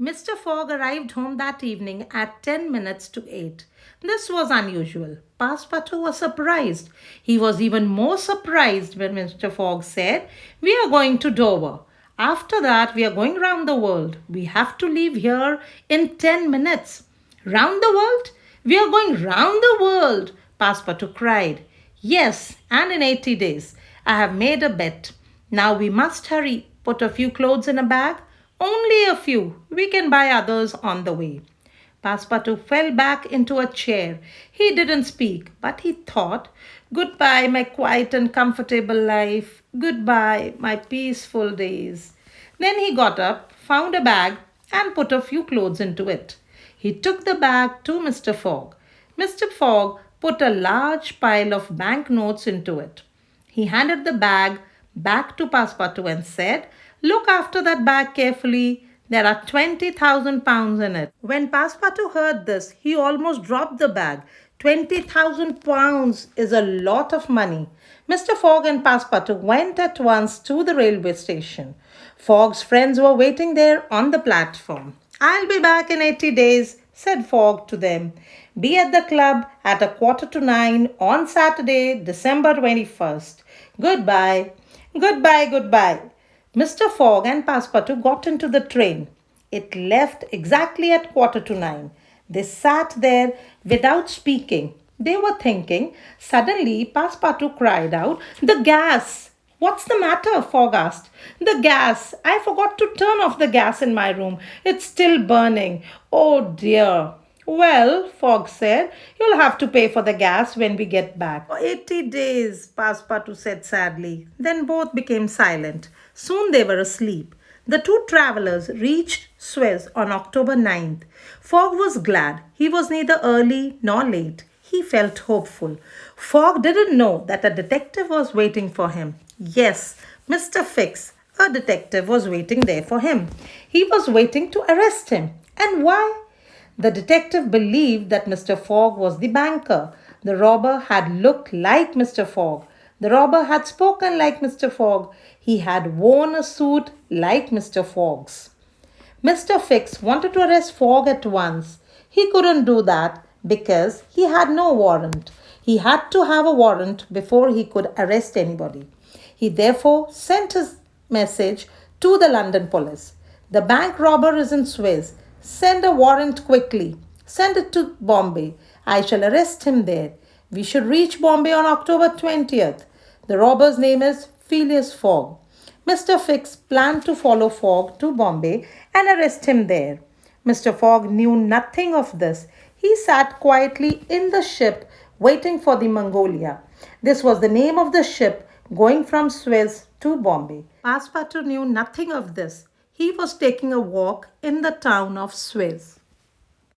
Mr. Fogg arrived home that evening at 10 minutes to 8. This was unusual. Passepartout was surprised. He was even more surprised when Mr. Fogg said, "We are going to Dover. After that, we are going round the world. We have to leave here in 10 minutes." "Round the world? We are going round the world!" Passepartout cried. "Yes, and in 80 days. I have made a bet. Now we must hurry. Put a few clothes in a bag. Only a few. We can buy others on the way." Passepartout fell back into a chair. He didn't speak, but he thought, "Goodbye, my quiet and comfortable life. Goodbye, my peaceful days." Then he got up, found a bag, and put a few clothes into it. He took the bag to Mr. Fogg. Mr. Fogg put a large pile of banknotes into it. He handed the bag back to Passepartout and said, "Look after that bag carefully. There are 20,000 pounds in it." When Passepartout heard this, he almost dropped the bag. 20,000 pounds is a lot of money. Mr. Fogg and Passepartout went at once to the railway station. Fogg's friends were waiting there on the platform. "I'll be back in 80 days, said Fogg to them. "Be at the club at 8:45 on Saturday, December 21st. Goodbye." "Goodbye, goodbye." Mr. Fogg and Passepartout got into the train. It left exactly at 8:45. They sat there without speaking. They were thinking. Suddenly, Passepartout cried out, "The gas!" "What's the matter?" Fogg asked. "The gas. I forgot to turn off the gas in my room. It's still burning. Oh dear." "Well," Fogg said, "you'll have to pay for the gas when we get back." "For 80 days, Passepartout said sadly. Then both became silent. Soon they were asleep. The two travelers reached Suez on October 9th. Fogg was glad. He was neither early nor late. He felt hopeful. Fogg didn't know that a detective was waiting for him. Yes, Mr. Fix, a detective, was waiting there for him. He was waiting to arrest him. And why? The detective believed that Mr. Fogg was the banker. The robber had looked like Mr. Fogg. The robber had spoken like Mr. Fogg. He had worn a suit like Mr. Fogg's. Mr. Fix wanted to arrest Fogg at once. He couldn't do that because he had no warrant. He had to have a warrant before he could arrest anybody. He therefore sent his message to the London police. "The bank robber is in Suez. Send a warrant quickly. Send it to Bombay. I shall arrest him there. We should reach Bombay on October 20th. The robber's name is Phileas Fogg." Mr. Fix planned to follow Fogg to Bombay and arrest him there. Mr. Fogg knew nothing of this. He sat quietly in the ship waiting for the Mongolia. This was the name of the ship going from Suez to Bombay. Passepartout knew nothing of this. He was taking a walk in the town of Suez.